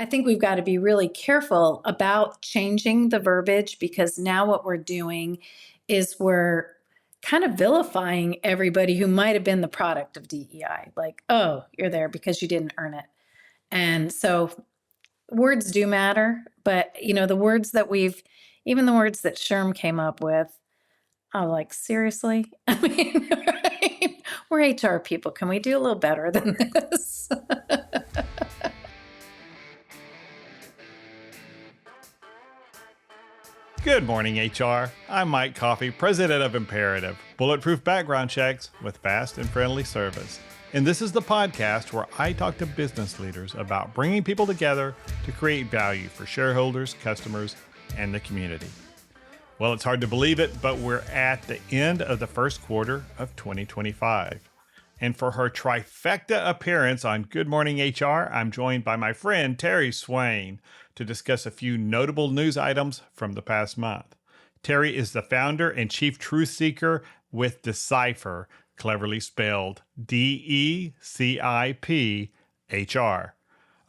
I think we've got to be really careful about changing the verbiage, because now what we're doing is we're kind of vilifying everybody who might have been the product of DEI. Like, oh, you're there because you didn't earn it. And so words do matter, but the words that even the words that SHRM came up with, I'm like, seriously? I mean, right? We're HR people. Can we do a little better than this? Good morning, HR. I'm Mike Coffey, president of Imperative, bulletproof background checks with fast and friendly service. And this is the podcast where I talk to business leaders about bringing people together to create value for shareholders, customers, and the community. Well, it's hard to believe it, but we're at the end of the first quarter of 2025. And for her trifecta appearance on Good Morning HR, I'm joined by my friend Terri Swain to discuss a few notable news items from the past month. Terri is the founder and chief truth seeker with Decipher, cleverly spelled DECIPHR,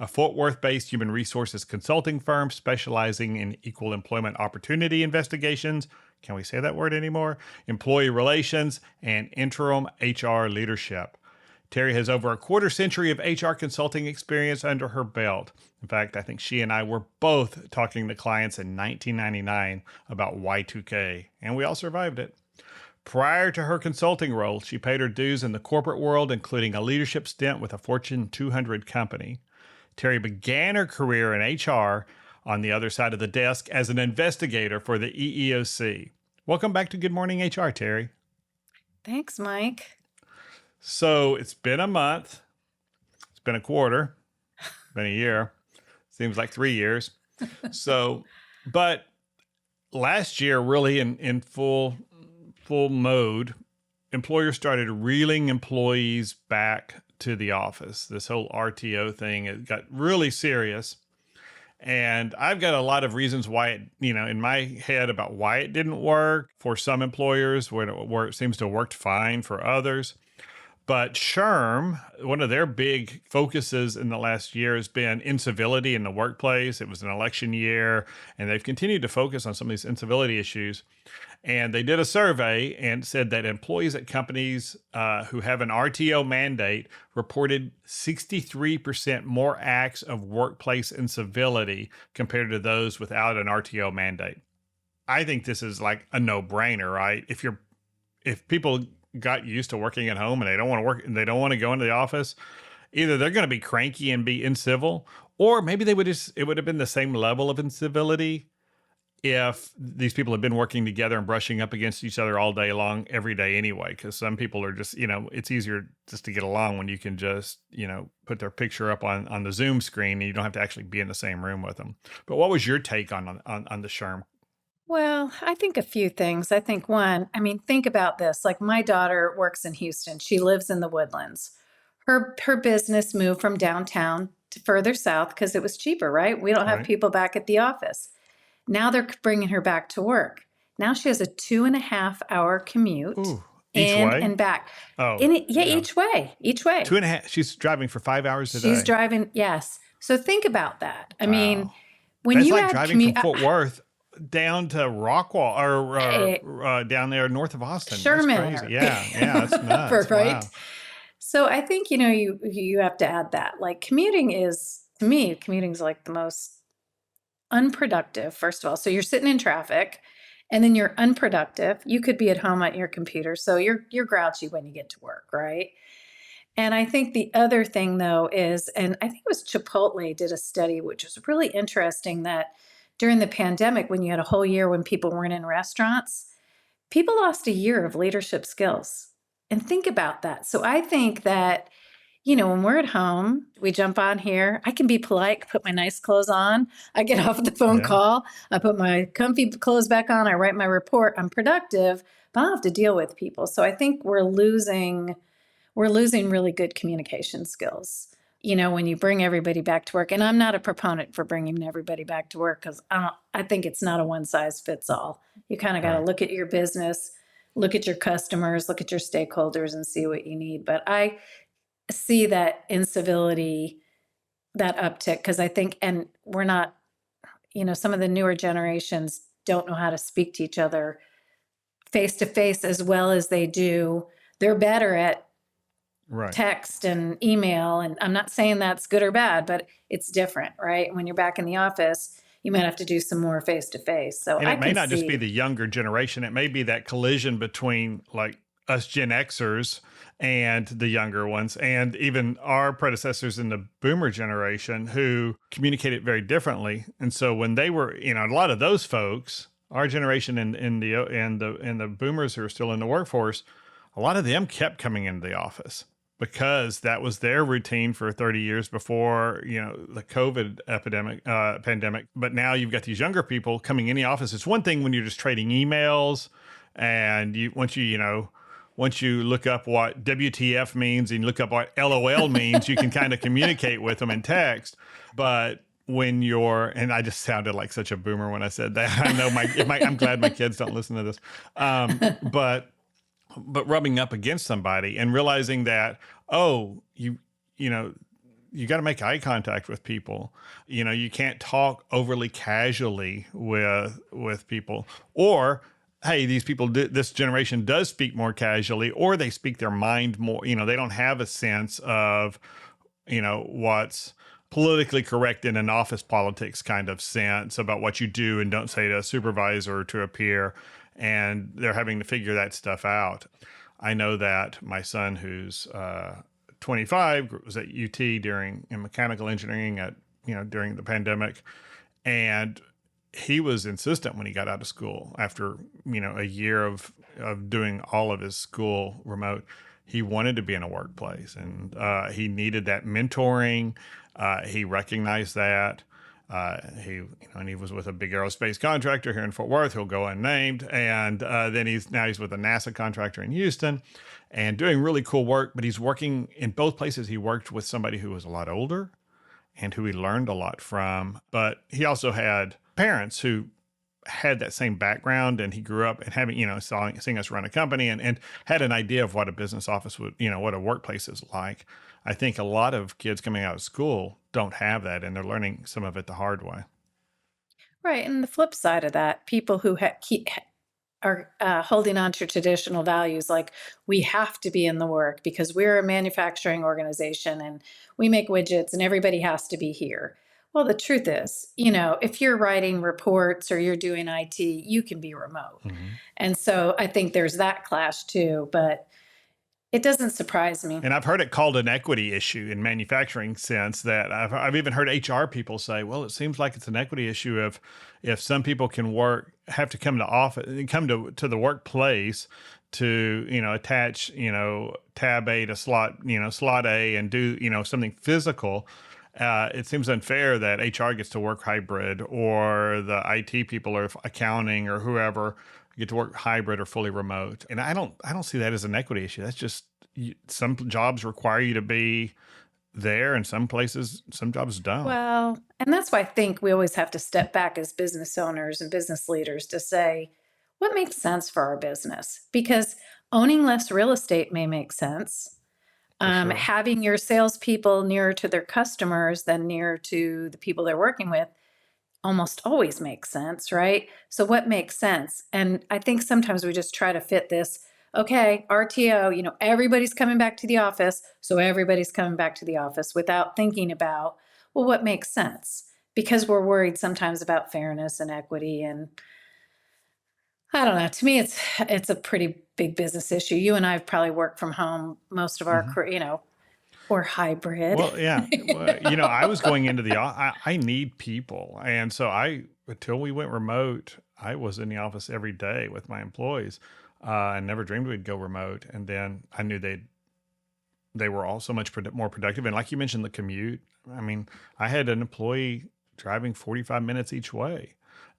a Fort Worth-based human resources consulting firm specializing in equal employment opportunity investigations. Can we say that word anymore? Employee relations and interim HR leadership. Terri has over a quarter century of HR consulting experience under her belt. In fact, I think she and I were both talking to clients in 1999 about Y2K, and we all survived it. Prior to her consulting role, she paid her dues in the corporate world, including a leadership stint with a Fortune 200 company. Terri began her career in HR on the other side of the desk as an investigator for the EEOC. Welcome back to Good Morning HR, Terri. Thanks, Mike. So it's been a month. It's been a quarter. It's been a year. Seems like 3 years. But last year, really in full mode, employers started reeling employees back to the office. This whole RTO thing, it got really serious. And I've got a lot of reasons why it, in my head about why it didn't work for some employers, where it seems to have worked fine for others. But SHRM, one of their big focuses in the last year has been incivility in the workplace. It was an election year, and they've continued to focus on some of these incivility issues. And they did a survey and said that employees at companies who have an RTO mandate reported 63% more acts of workplace incivility compared to those without an RTO mandate. I think this is like a no-brainer, right? If people got used to working at home and they don't want to work and they don't want to go into the office, either they're going to be cranky and be incivil, or maybe it would have been the same level of incivility if these people have been working together and brushing up against each other all day long, every day anyway, because some people are just, it's easier just to get along when you can just, put their picture up on the Zoom screen and you don't have to actually be in the same room with them. But what was your take on the SHRM? Well, I think a few things. I think one, think about this. Like, my daughter works in Houston. She lives in the Woodlands. Her business moved from downtown to further south because it was cheaper, right? We don't have people back at the office. Now they're bringing her back to work. Now she has a 2.5-hour commute. Ooh, each way? And back. Oh, yeah, each way. 2.5. She's driving for 5 hours a day. She's driving, yes. So think about that. I mean, when that's you like add driving from Fort Worth down to Rockwall or down there north of Austin. Sherman. That's crazy. Yeah, that's nuts. Right. Wow. So I think, you have to add that. Like, commuting is like the most unproductive, first of all. So you're sitting in traffic and then you're unproductive. You could be at home at your computer. So you're grouchy when you get to work, right? And I think the other thing, though, is, and I think it was Chipotle did a study, which was really interesting, that during the pandemic, when you had a whole year when people weren't in restaurants, people lost a year of leadership skills. And think about that. So I think that, when we're at home, we jump on here. I can be polite, put my nice clothes on. I get off the phone call. I put my comfy clothes back on. I write my report. I'm productive, but I don't have to deal with people. So I think we're losing really good communication skills. When you bring everybody back to work, and I'm not a proponent for bringing everybody back to work, because I think it's not a one size fits all. You kind of got to look at your business, look at your customers, look at your stakeholders, and see what you need. But I see that incivility that uptick because I think, and we're not, some of the newer generations don't know how to speak to each other face to face as well as they do. They're better at Right. text and email. And I'm not saying that's good or bad, but it's different, right? When you're back in the office, you might have to do some more face to face. So And I it may can not just be see. the younger generation. It may be that collision between like us Gen Xers and the younger ones, and even our predecessors in the boomer generation who communicated very differently. And so when they were, a lot of those folks, our generation and the boomers who are still in the workforce, a lot of them kept coming into the office because that was their routine for 30 years before, the COVID pandemic. But now you've got these younger people coming in the office. It's one thing when you're just trading emails and once you look up what WTF means and you look up what LOL means, you can kind of communicate with them in text. But when and I just sounded like such a boomer when I said that. I know I'm glad my kids don't listen to this. But rubbing up against somebody and realizing that, you got to make eye contact with people. You can't talk overly casually with people, or, hey, these people, this generation does speak more casually, or they speak their mind more. They don't have a sense of, what's politically correct in an office politics kind of sense about what you do and don't say to a supervisor or to a peer. And they're having to figure that stuff out. I know that my son, who's 25, was at UT in mechanical engineering during the pandemic, and he was insistent when he got out of school after a year of doing all of his school remote. He wanted to be in a workplace, and he needed that mentoring. He recognized that. He was with a big aerospace contractor here in Fort Worth. He'll go unnamed, and then he's with a NASA contractor in Houston, and doing really cool work. But he's working in both places. He worked with somebody who was a lot older, and who he learned a lot from. But he also had parents who had that same background, and he grew up and having seeing us run a company and had an idea of what a business office would what a workplace is like. I think a lot of kids coming out of school don't have that, and they're learning some of it the hard way. Right. And the flip side of that, people who are holding on to traditional values like we have to be in the work because we're a manufacturing organization and we make widgets and everybody has to be here. Well, the truth is, if you're writing reports or you're doing IT, you can be remote. Mm-hmm. And so I think there's that clash too, but it doesn't surprise me. And I've heard it called an equity issue in manufacturing sense that I've even heard HR people say, well, it seems like it's an equity issue if some people can have to come to office, come to the workplace to, attach, tab A to slot A and do, something physical. It seems unfair that HR gets to work hybrid, or the IT people or accounting or whoever get to work hybrid or fully remote. And I don't see that as an equity issue. That's just some jobs require you to be there, and some jobs don't. Well, and that's why I think we always have to step back as business owners and business leaders to say, what makes sense for our business? Because owning less real estate may make sense. Sure. Having your salespeople nearer to their customers than near to the people they're working with almost always makes sense, right? So what makes sense? And I think sometimes we just try to fit this, okay, RTO, everybody's coming back to the office, so everybody's coming back to the office without thinking about, well, what makes sense? Because we're worried sometimes about fairness and equity, and I don't know. To me, it's a pretty big business issue. You and I have probably worked from home most of our career, or hybrid. Well, yeah. I was going into I need people. And so until we went remote, I was in the office every day with my employees. I never dreamed we'd go remote. And then I knew they were all so much more productive. And like you mentioned, the commute, I mean, I had an employee driving 45 minutes each way.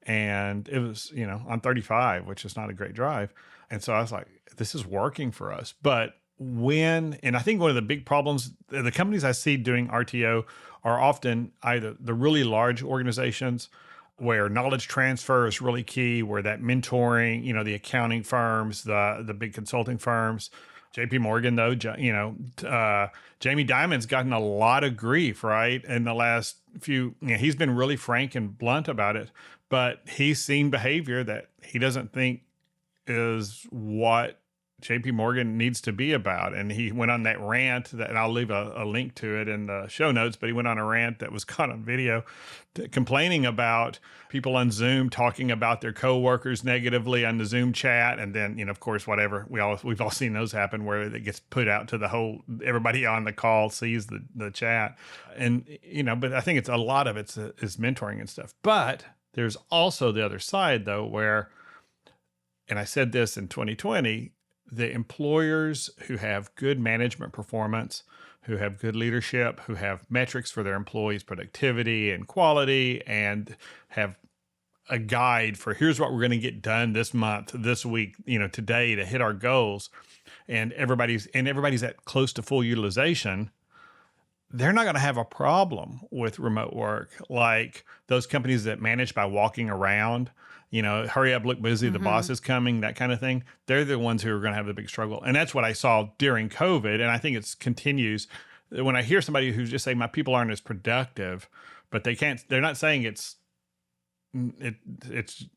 And it was, on 35, which is not a great drive. And so I was like, this is working for us. But and I think one of the big problems, the companies I see doing RTO are often either the really large organizations where knowledge transfer is really key, where that mentoring, the accounting firms, the big consulting firms, JP Morgan, though, Jamie Dimon's gotten a lot of grief, right? In the last few, he's been really frank and blunt about it, but he's seen behavior that he doesn't think is what JP Morgan needs to be about. And he went on that rant and I'll leave a link to it in the show notes, but he went on a rant that was caught on video complaining about people on Zoom talking about their coworkers negatively on the Zoom chat. And then, of course, whatever, we've all seen those happen where it gets put out to everybody on the call sees the chat. And, but I think it's a lot of it's mentoring and stuff. But there's also the other side, though, where, and I said this in 2020, the employers who have good management performance, who have good leadership, who have metrics for their employees' productivity and quality, and have a guide for here's what we're going to get done this month, this week, today to hit our goals, and everybody's at close to full utilization, they're not going to have a problem with remote work like those companies that manage by walking around. Hurry up, look busy, the boss is coming, that kind of thing. They're the ones who are going to have the big struggle. And that's what I saw during COVID. And I think it continues. When I hear somebody who's just saying my people aren't as productive, but they're not saying it's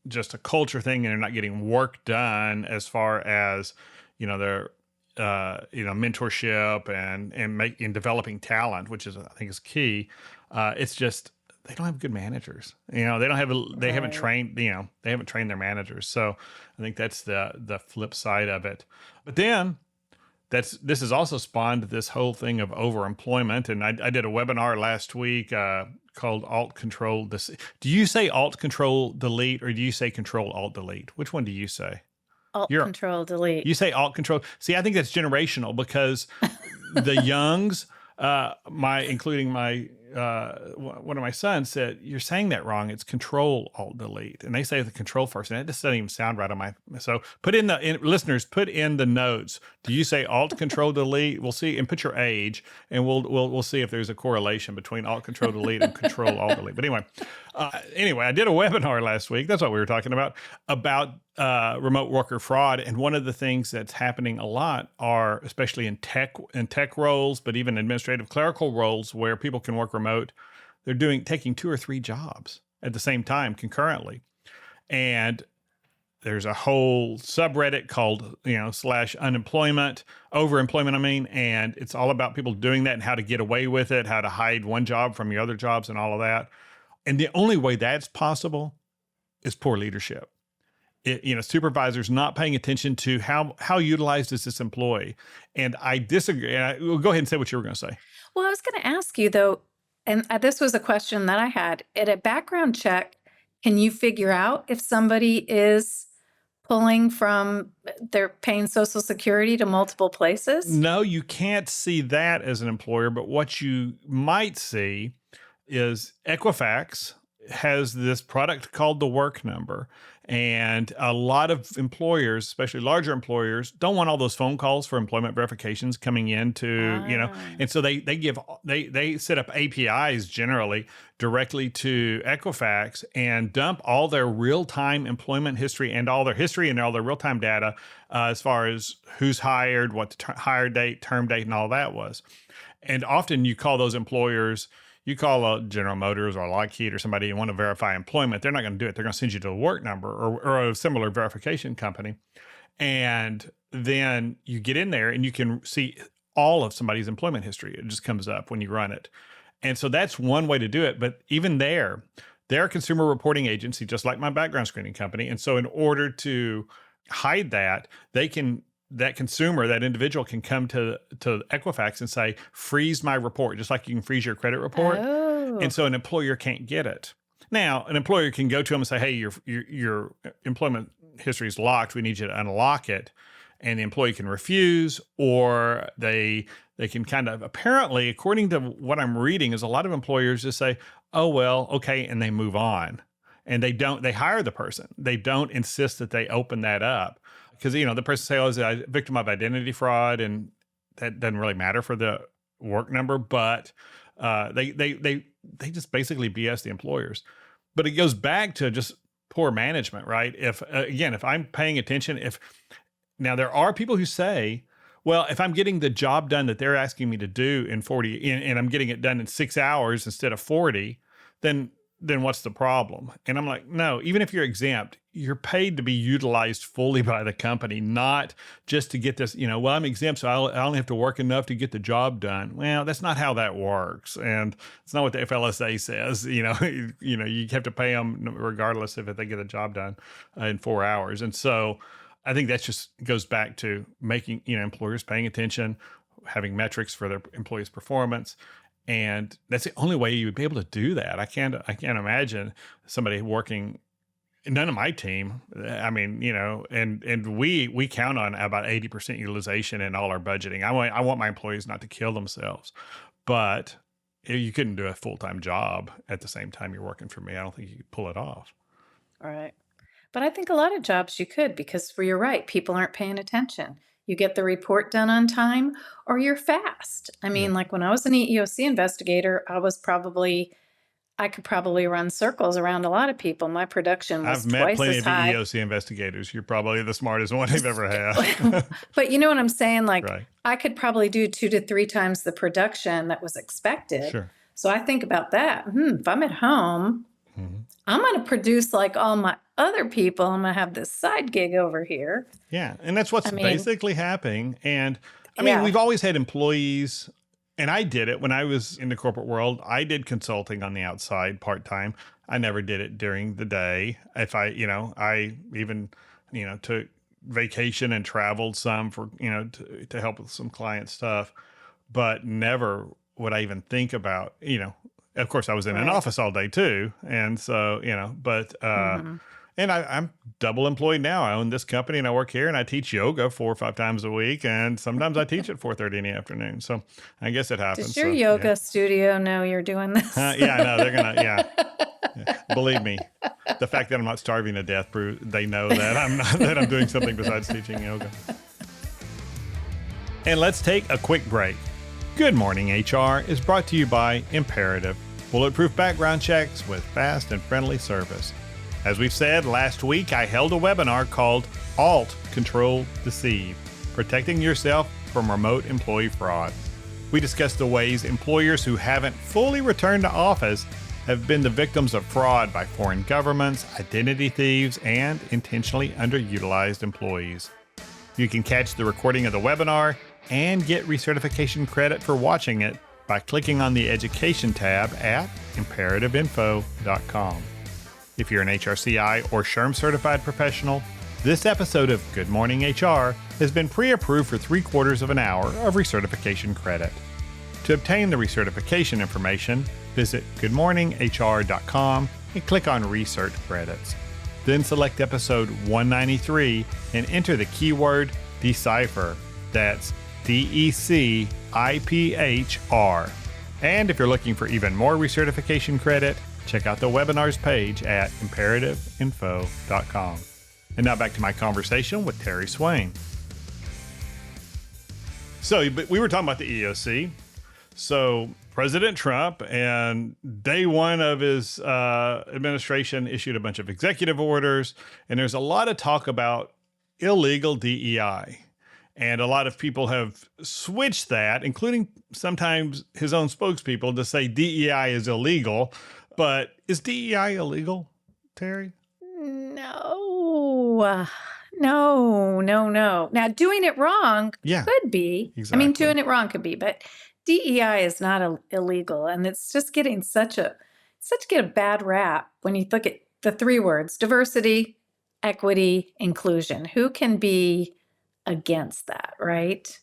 just a culture thing and they're not getting work done as far as, their, mentorship and developing talent, which I think is key. It's just, they don't have good managers. They haven't trained their managers. So I think that's the flip side of it. But then this has also spawned this whole thing of overemployment. And I did a webinar last week called Alt+Ctrl+Delete. Do you say Alt+Ctrl+Delete or do you say Ctrl+Alt+Delete? Which one do you say? Alt+Ctrl+Delete. You say Alt+Ctrl. See, I think that's generational because the youngs, including my one of my sons said, "You're saying that wrong. It's Ctrl+Alt+Delete," and they say the control first, and it just doesn't even sound right on my. So listeners, put in the notes. Do you say Alt+Ctrl+Delete? We'll see, and put your age, and we'll see if there's a correlation between Alt+Ctrl+Delete and Ctrl+Alt+Delete. But anyway, I did a webinar last week. That's what we were talking about remote worker fraud. And one of the things that's happening a lot are, especially in tech roles, but even administrative clerical roles where people can work remote, they're taking 2 or 3 jobs at the same time concurrently. And there's a whole subreddit called, /unemployment, overemployment, and it's all about people doing that and how to get away with it, how to hide one job from your other jobs and all of that. And the only way that's possible is poor leadership. Supervisors not paying attention to how utilized is this employee. And I disagree. And will go ahead and say what you were going to say. Well, I was going to ask you though, and this was a question that I had. At a background check, can you figure out if somebody is pulling from, they're paying Social Security to multiple places? No, you can't see that as an employer, but what you might see is Equifax has this product called the work number. And a lot of employers, especially larger employers, don't want all those phone calls for employment verifications coming into, and so they set up APIs generally directly to Equifax and dump all their real-time employment history and all their history and all their real-time data as far as who's hired, what the hire date, term date, and all that was. And often you call those employers, you call a General Motors or Lockheed or somebody and want to verify employment, they're not going to do it. They're going to send you to a work number or a similar verification company. And then you get in there and you can see all of somebody's employment history. It just comes up when you run it. And so that's one way to do it. But even they're a consumer reporting agency, just like my background screening company. And so in order to hide that consumer, that individual can come to Equifax and say, freeze my report, just like you can freeze your credit report. Oh. And so an employer can't get it. Now, an employer can go to them and say, hey, your employment history is locked. We need you to unlock it. And the employee can refuse, or they can kind of, apparently, according to what I'm reading, is a lot of employers just say, oh, well, okay, and they move on. And they hire the person. They don't insist that they open that up. Because, the person say, oh, is a victim of identity fraud, and that doesn't really matter for the work number, but they just basically BS the employers. But it goes back to just poor management, right? If I'm paying attention, now there are people who say, well, if I'm getting the job done that they're asking me to do in 40 and I'm getting it done in 6 hours instead of 40, then what's the problem? And I'm like, no, even if you're exempt, you're paid to be utilized fully by the company, not just to get this, well, I'm exempt, so I only have to work enough to get the job done. Well, that's not how that works. And it's not what the FLSA says. You have to pay them regardless if they get the job done in 4 hours. And so I think that just goes back to making, employers paying attention, having metrics for their employees' performance. And that's the only way you would be able to do that. I can't imagine somebody working, none of my team. I mean, and we count on about 80% utilization in all our budgeting. I want my employees not to kill themselves, but you couldn't do a full-time job at the same time you're working for me. I don't think you could pull it off. All right. But I think a lot of jobs you could, because you're right, people aren't paying attention. You get the report done on time, or you're fast. I mean, like when I was an EEOC investigator, I could probably run circles around a lot of people. My production was I've met twice plenty as of high. EEOC investigators. You're probably the smartest one they've ever had. But you know what I'm saying? Like, Right. I could probably do 2 to 3 times the production that was expected. Sure. So I think about that. If I'm at home, I'm going to produce like all my other people. I'm going to have this side gig over here. Yeah. And that's what's basically happening. And I Yeah. mean, we've always had employees, and I did it when I was in the corporate world. I did consulting on the outside part-time. I never did it during the day. If I even, took vacation and traveled some for, to help with some client stuff, but never would I even think about, of course I was in an office all day too. And so, but, and I'm double employed now. I own this company and I work here and I teach yoga 4 or 5 times a week. And sometimes I teach at 4:30 in the afternoon. So I guess it happens. Does your yoga studio know you're doing this? Yeah, no, they're going to, yeah. Believe me, the fact that I'm not starving to death proves they know that I'm doing something besides teaching yoga. And let's take a quick break. Good Morning HR is brought to you by Imperative, bulletproof background checks with fast and friendly service. As we've said, last week I held a webinar called Alt+Ctrl+Deceive, protecting yourself from remote employee fraud. We discussed the ways employers who haven't fully returned to office have been the victims of fraud by foreign governments, identity thieves, and intentionally underutilized employees. You can catch the recording of the webinar and get recertification credit for watching it by clicking on the Education tab at imperativeinfo.com. If you're an HRCI or SHRM certified professional, this episode of Good Morning HR has been pre-approved for 3/4 of an hour of recertification credit. To obtain the recertification information, visit goodmorninghr.com and click on Recert Credits. Then select episode 193 and enter the keyword Decipher. That's DECIPHR. And if you're looking for even more recertification credit, check out the webinars page at imperativeinfo.com. And now back to my conversation with Terri Swain. So we were talking about the EEOC. So President Trump, and day one of his administration, issued a bunch of executive orders. And there's a lot of talk about illegal DEI. And a lot of people have switched that, including sometimes his own spokespeople, to say DEI is illegal. But is DEI illegal, Terri? No. Now, doing it wrong could be. Exactly. I mean, doing it wrong could be, but DEI is not illegal. And it's just getting such a bad rap when you look at the 3 words: diversity, equity, inclusion. Who can be against that, right?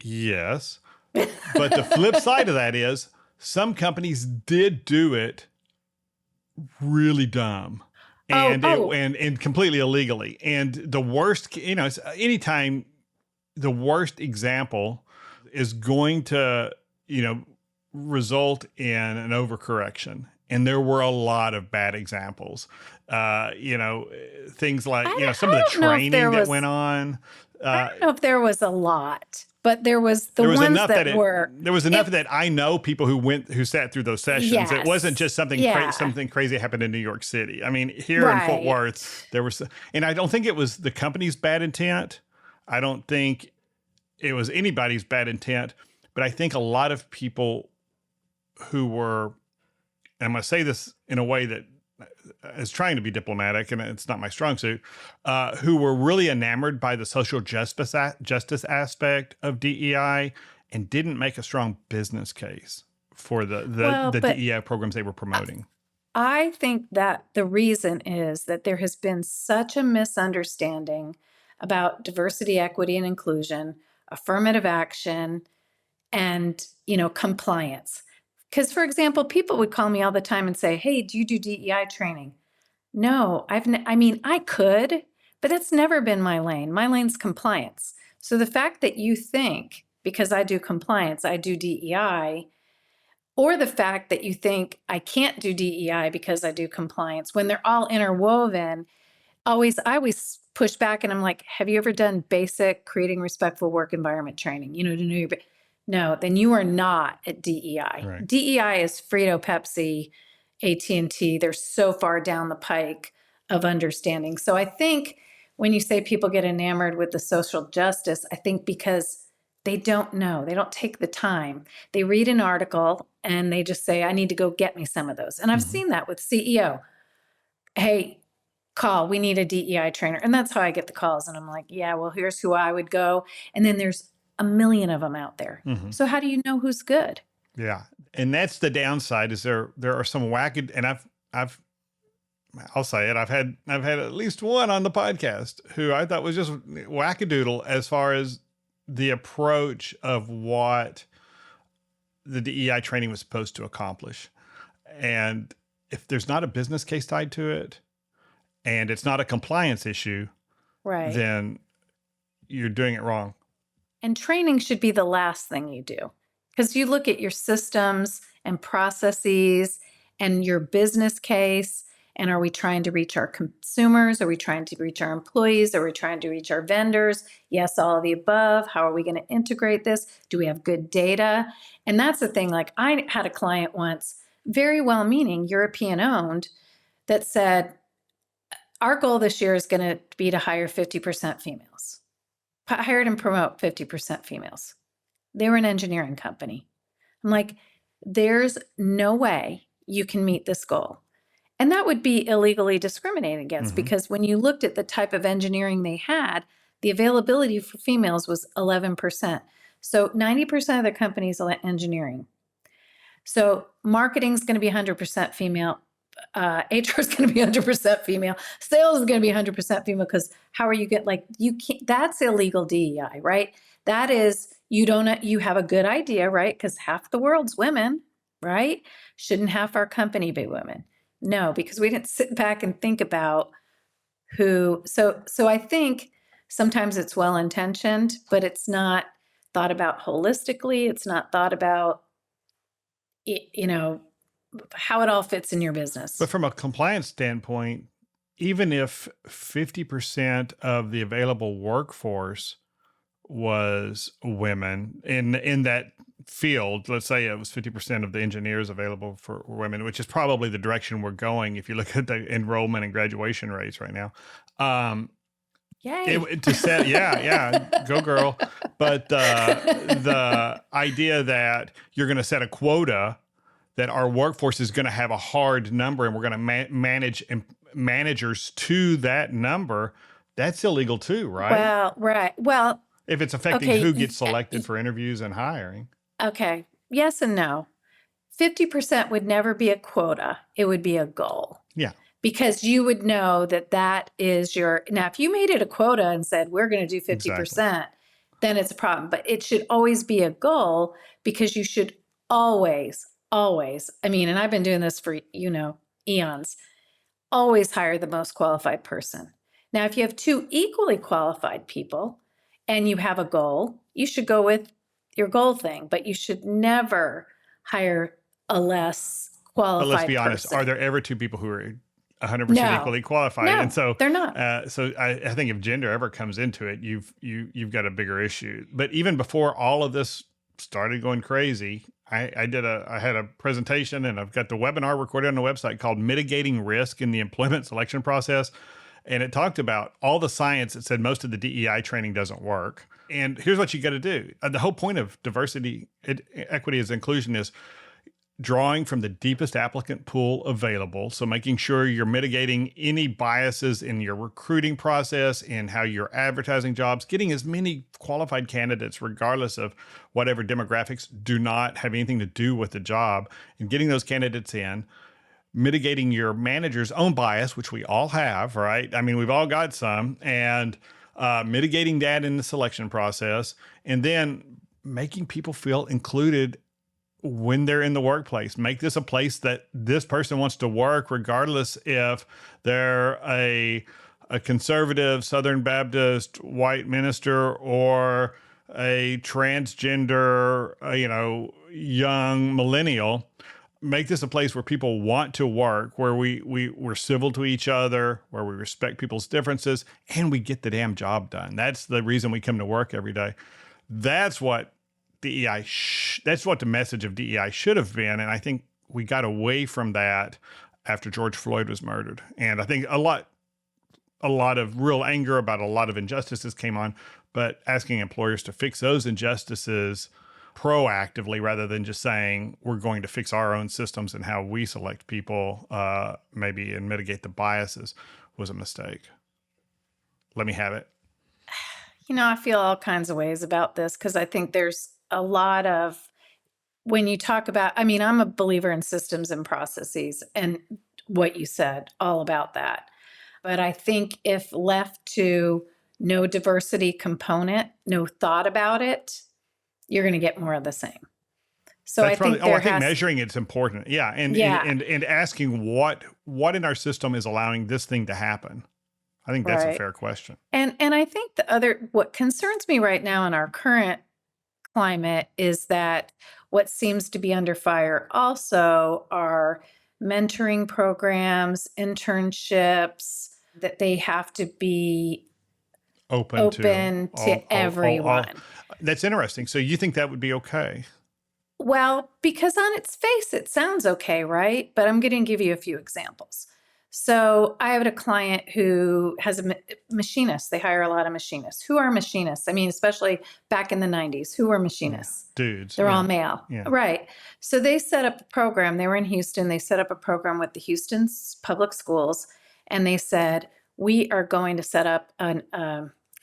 Yes. But the flip side of that is some companies did do it really dumb and completely illegally. And the worst, anytime the worst example is going to, result in an overcorrection. And there were a lot of bad examples. Things like, some of the training that went on. I don't know if there was a lot, but there was ones that were. There was enough that I know people who sat through those sessions. Yes. It wasn't just something crazy happened in New York City. I mean, here in Fort Worth, there was, and I don't think it was the company's bad intent. I don't think it was anybody's bad intent. But I think a lot of people who were, and I'm going to say this in a way that is trying to be diplomatic, and it's not my strong suit, who were really enamored by the social justice aspect of DEI and didn't make a strong business case for the DEI programs they were promoting. I think that the reason is that there has been such a misunderstanding about diversity, equity, and inclusion, affirmative action, and, compliance. Because, for example, people would call me all the time and say, hey, do you do DEI training? No, I could, but that's never been my lane. My lane's compliance. So the fact that you think, because I do compliance, I do DEI, or the fact that you think I can't do DEI because I do compliance, when they're all interwoven, I always push back and I'm like, have you ever done basic creating respectful work environment training? To know your, no, then you are not at DEI. Right. DEI is Frito, Pepsi, AT&T. They're so far down the pike of understanding. So I think when you say people get enamored with the social justice, I think because they don't know, they don't take the time. They read an article and they just say, I need to go get me some of those. And I've seen that with CEO. Hey, call, we need a DEI trainer. And that's how I get the calls. And I'm like, yeah, well, here's who I would go. And then there's a million of them out there. So how do you know who's good? Yeah. And that's the downside is there are some wacky, and I'll say it. I've had at least one on the podcast who I thought was just wackadoodle as far as the approach of what the DEI training was supposed to accomplish. And if there's not a business case tied to it and it's not a compliance issue, right, then you're doing it wrong. And training should be the last thing you do, because you look at your systems and processes and your business case. And are we trying to reach our consumers? Are we trying to reach our employees? Are we trying to reach our vendors? Yes, all of the above. How are we going to integrate this? Do we have good data? And that's the thing. Like, I had a client once, very well-meaning, European owned, that said, our goal this year is going to be to hire 50% females. Hired and promote 50% females. They were an engineering company. I'm like, there's no way you can meet this goal. And that would be illegally discriminated against, because when you looked at the type of engineering they had, the availability for females was 11%. So 90% of the companies are engineering. So marketing is going to be 100% female. HR is going to be 100% female. Sales is going to be 100% female, because how are you you can't, that's illegal DEI, right? That is, you have a good idea, right? Because half the world's women, right? Shouldn't half our company be women? No, because we didn't sit back and think about who. So I think sometimes it's well-intentioned, but it's not thought about holistically. It's not thought about, how it all fits in your business. But from a compliance standpoint, even if 50% of the available workforce was women in that field, let's say it was 50% of the engineers available for women, which is probably the direction we're going if you look at the enrollment and graduation rates right now. Yay. Go girl. But the idea that you're going to set a quota that our workforce is going to have a hard number and we're going to manage managers to that number, that's illegal too, right? Well, right. Well, if it's affecting who gets selected for interviews and hiring. Okay. Yes and no. 50% would never be a quota. It would be a goal. Yeah. Because you would know that is now, if you made it a quota and said, we're going to do 50%, then it's a problem. But it should always be a goal, because you should always, and I've been doing this for, eons, always hire the most qualified person. Now, if you have two equally qualified people and you have a goal, you should go with your goal thing, but you should never hire a less qualified person. But let's be honest, are there ever two people who are 100% equally qualified? No, and so they're not. So I think if gender ever comes into it, you've got a bigger issue. But even before all of this started going crazy, I had a presentation, and I've got the webinar recorded on the website called Mitigating Risk in the Employment Selection Process. And it talked about all the science that said most of the DEI training doesn't work. And here's what you got to do. The whole point of diversity, equity as inclusion is drawing from the deepest applicant pool available. So making sure you're mitigating any biases in your recruiting process and how you're advertising jobs, getting as many qualified candidates, regardless of whatever demographics do not have anything to do with the job, and getting those candidates in, mitigating your manager's own bias, which we all have, right? I mean, we've all got some, and mitigating that in the selection process, and then making people feel included when they're in the workplace. Make this a place that this person wants to work, regardless if they're a conservative Southern Baptist white minister or a transgender, young millennial. Make this a place where people want to work, where we're civil to each other, where we respect people's differences, and we get the damn job done. That's the reason we come to work every day. That's what DEI, that's what the message of DEI should have been. And I think we got away from that after George Floyd was murdered. And I think a lot of real anger about a lot of injustices came on, but asking employers to fix those injustices proactively rather than just saying we're going to fix our own systems and how we select people, maybe, and mitigate the biases was a mistake. Let me have it. I feel all kinds of ways about this because I think there's a lot of, when you talk about, I'm a believer in systems and processes and what you said, all about that. But I think if left to no diversity component, no thought about it, you're going to get more of the same. So That's I think I think measuring it's important. Yeah. And asking what in our system is allowing this thing to happen. I think that's a fair question. And I think what concerns me right now in our current climate is that what seems to be under fire also are mentoring programs, internships, that they have to be open to everyone. That's interesting. So you think that would be okay? Well, because on its face, it sounds okay, right? But I'm going to give you a few examples. So I have a client who has a machinist. They hire a lot of machinists. Who are machinists? Especially back in the 90s, who were machinists? Yeah, dudes. They're all male. Yeah. Right. So they set up a program. They were in Houston. They set up a program with the Houston public schools. And they said, we are going to set up an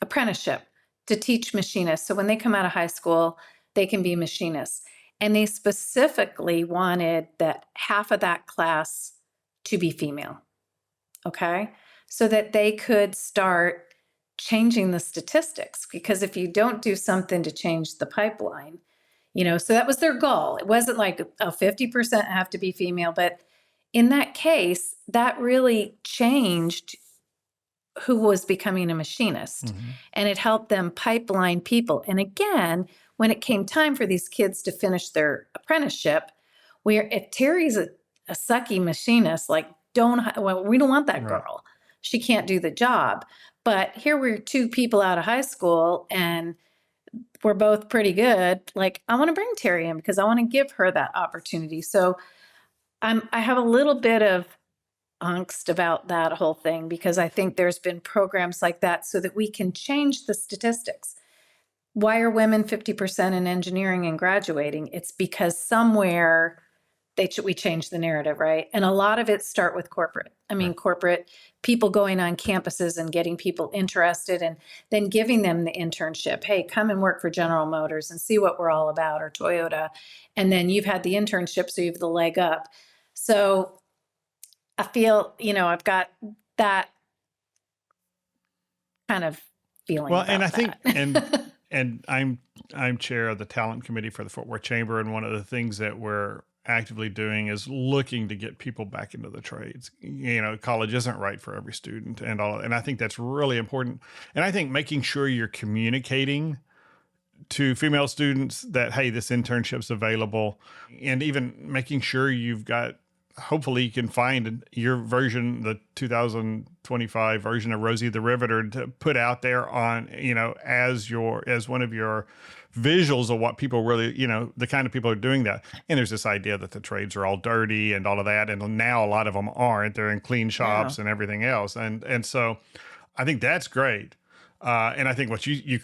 apprenticeship to teach machinists. So when they come out of high school, they can be machinists. And they specifically wanted that half of that class to be female. Okay, so that they could start changing the statistics, because if you don't do something to change the pipeline, so that was their goal. It wasn't like 50% have to be female, but in that case, that really changed who was becoming a machinist. Mm-hmm. And it helped them pipeline people. And again, when it came time for these kids to finish their apprenticeship, if Terry's a sucky machinist, we don't want that girl. Right. She can't do the job. But here we're two people out of high school and we're both pretty good. I want to bring Terri in because I want to give her that opportunity. So I have a little bit of angst about that whole thing because I think there's been programs like that so that we can change the statistics. Why are women 50% in engineering and graduating? It's because somewhere we change the narrative, right? And a lot of it start with corporate. Corporate people going on campuses and getting people interested and then giving them the internship. Hey, come and work for General Motors and see what we're all about, or Toyota. And then you've had the internship, so you have the leg up. So I feel, I've got that kind of feeling. Well, and I think, that. and I'm chair of the talent committee for the Fort Worth Chamber, and one of the things that we're actively doing is looking to get people back into the trades. College isn't right for every student and all, and I think that's really important. And I think making sure you're communicating to female students that, hey, this internship's available, and even making sure you've got, hopefully you can find your version, the 2012 25 version of Rosie the Riveter to put out there on, as one of your visuals of what people really, the kind of people are doing that. And there's this idea that the trades are all dirty and all of that. And now a lot of them aren't. They're in clean shops and everything else. And so I think that's great. And I think what you're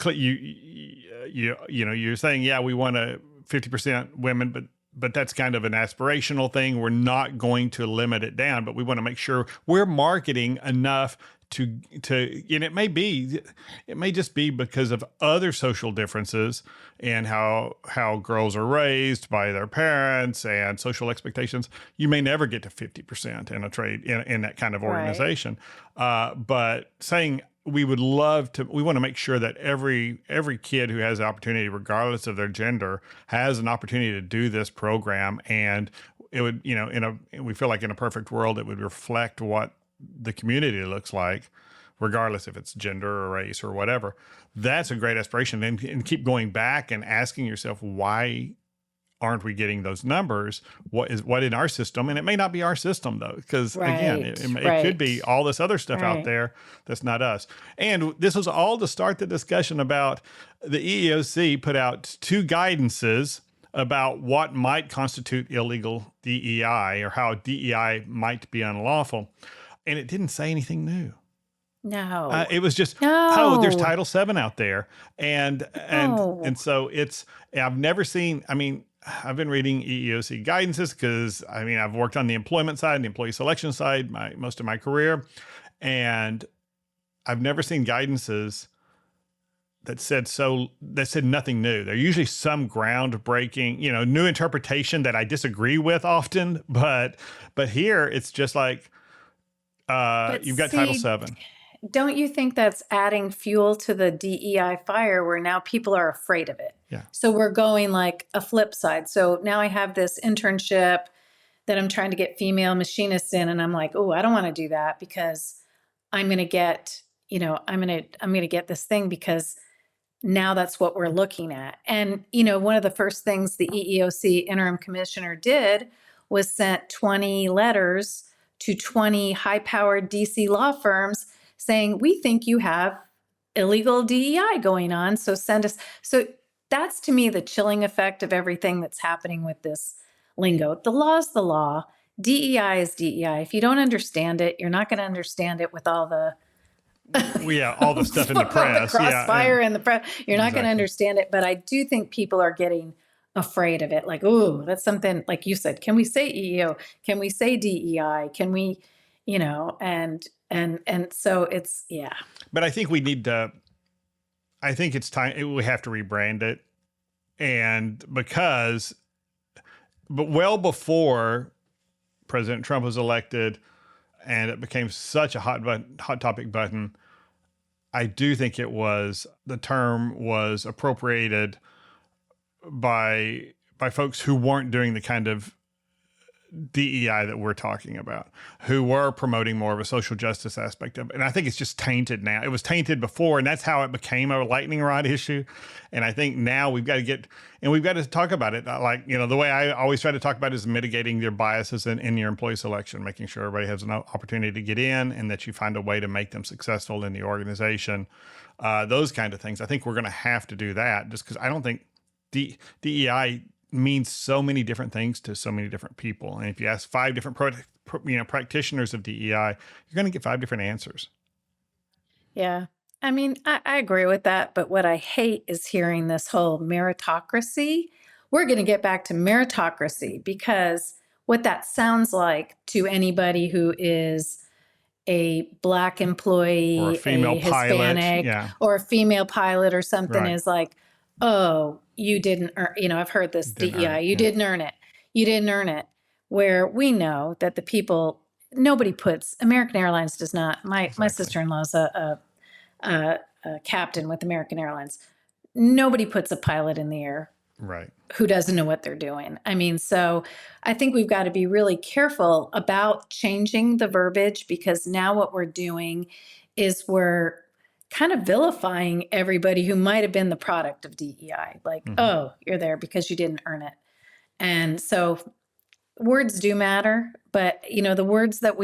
saying, yeah, we want 50% women, but that's kind of an aspirational thing. We're not going to limit it down, but we want to make sure we're marketing enough to, and it may just be because of other social differences and how girls are raised by their parents and social expectations. You may never get to 50% in a trade in that kind of organization. Right. But saying, we want to make sure that every kid who has the opportunity, regardless of their gender, has an opportunity to do this program. And it would, we feel like in a perfect world, it would reflect what the community looks like, regardless if it's gender or race or whatever. That's a great aspiration. And keep going back and asking yourself, why aren't we getting those numbers? What in our system? And it may not be our system, though, because again, it could be all this other stuff out there that's not us. And this was all to start the discussion about the EEOC put out 2 guidances about what might constitute illegal DEI or how DEI might be unlawful. And it didn't say anything new. No. It was just, there's Title VII out there. And so I've never seen, I've been reading EEOC guidances because, I've worked on the employment side, the employee selection side, most of my career. And I've never seen guidances that said nothing new. They're usually some groundbreaking, new interpretation that I disagree with often. But here it's just like, you've got Title VII. Don't you think that's adding fuel to the DEI fire where now people are afraid of it? Yeah. So we're going like a flip side. So now I have this internship that I'm trying to get female machinists in, and I'm like, oh, I don't want to do that because I'm going to get, I'm going to get this thing because now that's what we're looking at. And, one of the first things the EEOC interim commissioner did was sent 20 letters to 20 high-powered DC law firms saying, we think you have illegal DEI going on, so send us. So that's, to me, the chilling effect of everything that's happening with this lingo. The law is the law. DEI is DEI. If you don't understand it, you're not going to understand it with all the all the stuff in the press. The crossfire in the press. You're not going to understand it. But I do think people are getting afraid of it. Like, oh, that's something, like you said, can we say EEO? Can we say DEI? Can we, and so it's, yeah. But I think I think it's time, we have to rebrand it. And but well before President Trump was elected and it became such a hot topic button, I do think the term was appropriated by folks who weren't doing the kind of DEI that we're talking about, who were promoting more of a social justice aspect of it. And I think it's just tainted now. It was tainted before, and that's how it became a lightning rod issue. And I think now we've got to talk about it. Like, the way I always try to talk about it is mitigating your biases in your employee selection, making sure everybody has an opportunity to get in and that you find a way to make them successful in the organization. Those kind of things. I think we're going to have to do that just because I don't think DEI means so many different things to so many different people. And if you ask 5 different practitioners of DEI, you're going to get 5 different answers. Yeah. I agree with that. But what I hate is hearing this whole meritocracy. We're going to get back to meritocracy because what that sounds like to anybody who is a Black employee, or a female Hispanic, pilot, or a female pilot or something right. is like, oh, you didn't earn, I've heard this DEI, you didn't earn it. You didn't earn it. Where we know that the people, American Airlines does not, my sister-in-law's a captain with American Airlines. Nobody puts a pilot in the air. Right. Who doesn't know what they're doing. So I think we've got to be really careful about changing the verbiage because now what we're doing is we're kind of vilifying everybody who might have been the product of DEI. Like, oh, you're there because you didn't earn it. And so words do matter, but the words that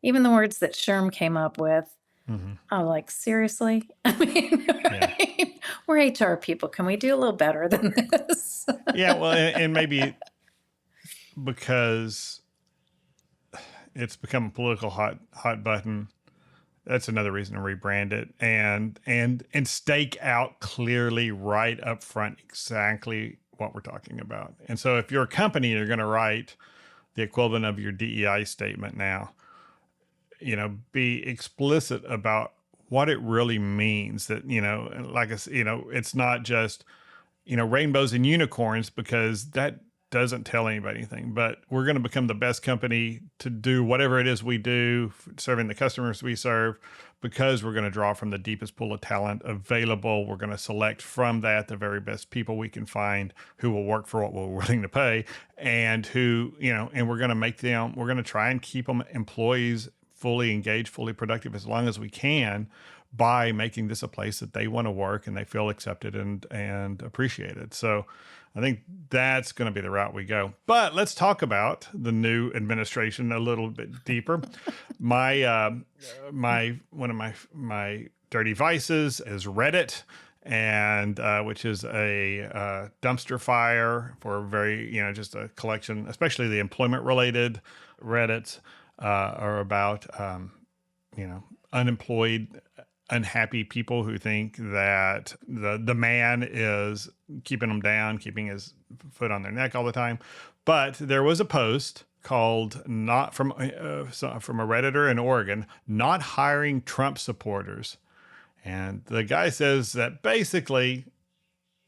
even the words that SHRM came up with, I'm like, seriously? I mean, Yeah. right? We're HR people. Can we do a little better than this? Yeah. Well, and maybe because it's become a political hot button, that's another reason to rebrand it and stake out clearly right up front exactly what we're talking about. And so if you're a company, you're going to write the equivalent of your DEI statement now. Be explicit about what it really means. That like I said, it's not just rainbows and unicorns, because that doesn't tell anybody anything. But we're going to become the best company to do whatever it is we do, serving the customers we serve, because we're going to draw from the deepest pool of talent available. We're going to select from that the very best people we can find who will work for what we're willing to pay, and who, and we're going to try and keep them employees fully engaged, fully productive as long as we can, by making this a place that they want to work and they feel accepted and appreciated. So I think that's going to be the route we go. But let's talk about the new administration a little bit deeper. One of my dirty vices is Reddit, and which is a dumpster fire for very, just a collection, especially the employment related Reddits are about, unemployed, unhappy people who think that the man is keeping them down, keeping his foot on their neck all the time. But there was a post called, not from a Redditor in Oregon, not hiring Trump supporters. And the guy says that basically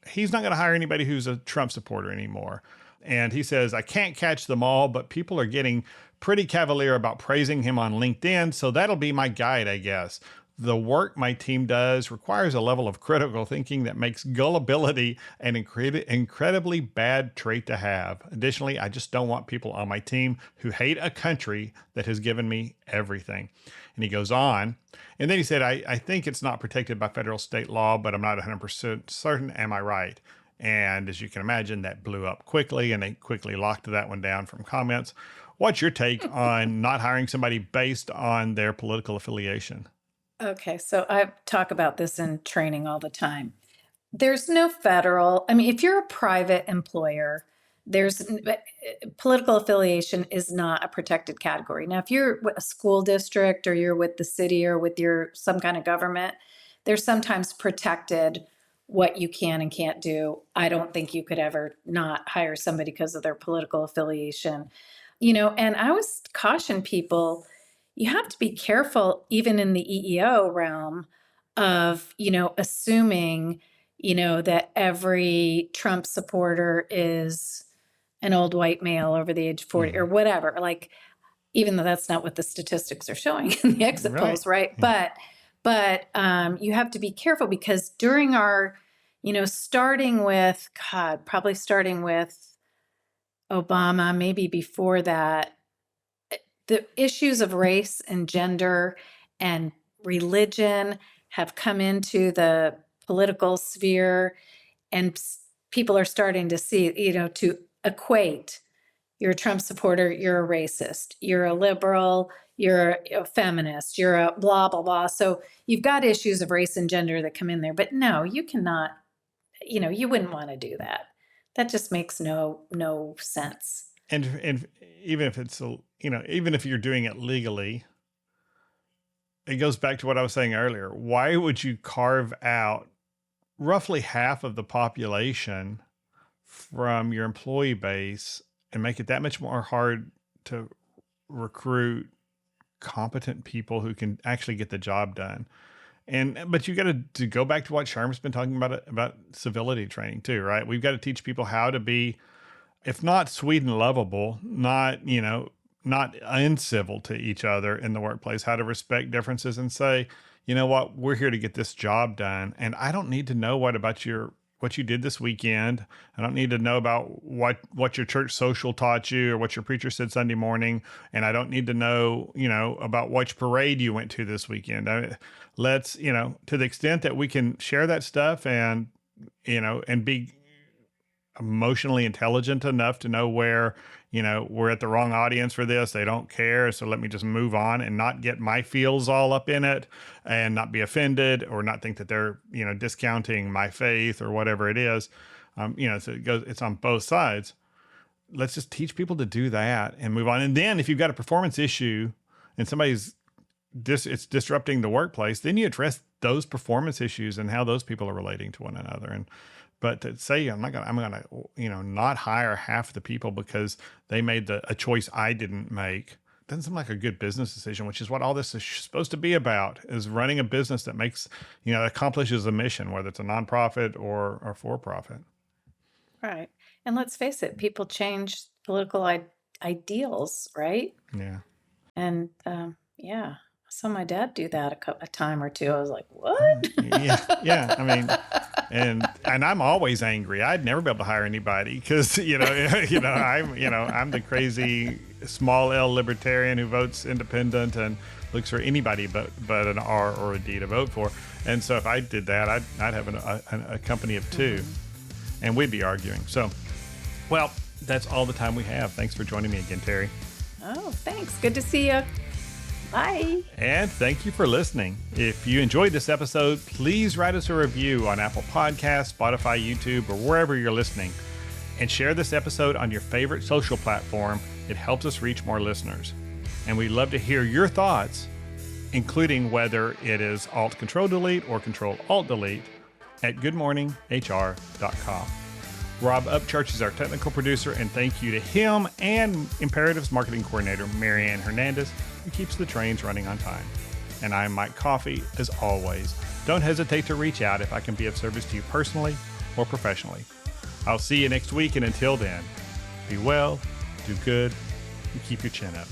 he's not going to hire anybody who's a Trump supporter anymore. And he says, I can't catch them all, but people are getting pretty cavalier about praising him on LinkedIn. So that'll be my guide, I guess. The work my team does requires a level of critical thinking that makes gullibility an incredibly bad trait to have. Additionally, I just don't want people on my team who hate a country that has given me everything. And he goes on. And then he said, I think it's not protected by federal state law, but I'm not 100% certain. Am I right? And as you can imagine, that blew up quickly, and they quickly locked that one down from comments. What's your take on not hiring somebody based on their political affiliation? Okay, so I talk about this in training all the time. There's no federal, I mean, if you're a private employer, political affiliation is not a protected category. Now, if you're with a school district, or you're with the city, or with some kind of government, there's sometimes protected what you can and can't do. I don't think you could ever not hire somebody because of their political affiliation. And I always caution people, you have to be careful, even in the EEO realm, of, assuming, that every Trump supporter is an old white male over the age of 40 or whatever. Like, even though that's not what the statistics are showing in the exit polls, right? Yeah. But you have to be careful, because during our, probably starting with Obama, maybe before that, the issues of race and gender and religion have come into the political sphere, and people are starting to see, to equate, you're a Trump supporter, you're a racist, you're a liberal, you're a feminist, you're a blah, blah, blah. So you've got issues of race and gender that come in there. But no, you cannot, you wouldn't want to do that. That just makes no sense. And even if it's, even if you're doing it legally, it goes back to what I was saying earlier. Why would you carve out roughly half of the population from your employee base and make it that much more hard to recruit competent people who can actually get the job done? But you got to go back to what SHRM's been talking about civility training too, right? We've got to teach people how to be, if not sweet and lovable, not uncivil to each other in the workplace, how to respect differences and say, you know what, we're here to get this job done. And I don't need to know what you did this weekend. I don't need to know about what your church social taught you or what your preacher said Sunday morning. And I don't need to know, about which parade you went to this weekend. Let's, to the extent that we can share that stuff and be emotionally intelligent enough to know where, we're at the wrong audience for this. They don't care. So let me just move on and not get my feels all up in it and not be offended or not think that they're, discounting my faith or whatever it is. So it's on both sides. Let's just teach people to do that and move on. And then if you've got a performance issue and somebody's it's disrupting the workplace, then you address those performance issues and how those people are relating to one another. But to say I'm gonna not hire half the people because they made a choice I didn't make doesn't seem like a good business decision, which is what all this is supposed to be about, is running a business that makes, accomplishes a mission, whether it's a nonprofit or for profit. Right. And let's face it, people change political ideals, right? Yeah. And yeah, I saw my dad do that a time or two. I was like, what? Yeah. I mean, and I'm always angry. I'd never be able to hire anybody because, I'm the crazy small L libertarian who votes independent and looks for anybody but an R or a D to vote for. And so if I did that, I'd have a company of two, and we'd be arguing. So, well, that's all the time we have. Thanks for joining me again, Terri. Oh, thanks. Good to see you. Bye. And thank you for listening. If you enjoyed this episode, please write us a review on Apple Podcasts, Spotify, YouTube, or wherever you're listening. And share this episode on your favorite social platform. It helps us reach more listeners. And we'd love to hear your thoughts, including whether it is Alt+Ctrl+Delete or Ctrl+Alt+Delete at goodmorninghr.com. Rob Upchurch is our technical producer, and thank you to him and Imperative's marketing coordinator, Marianne Hernandez, who keeps the trains running on time. And I'm Mike Coffey. As always, don't hesitate to reach out if I can be of service to you personally or professionally. I'll see you next week, and until then, be well, do good, and keep your chin up.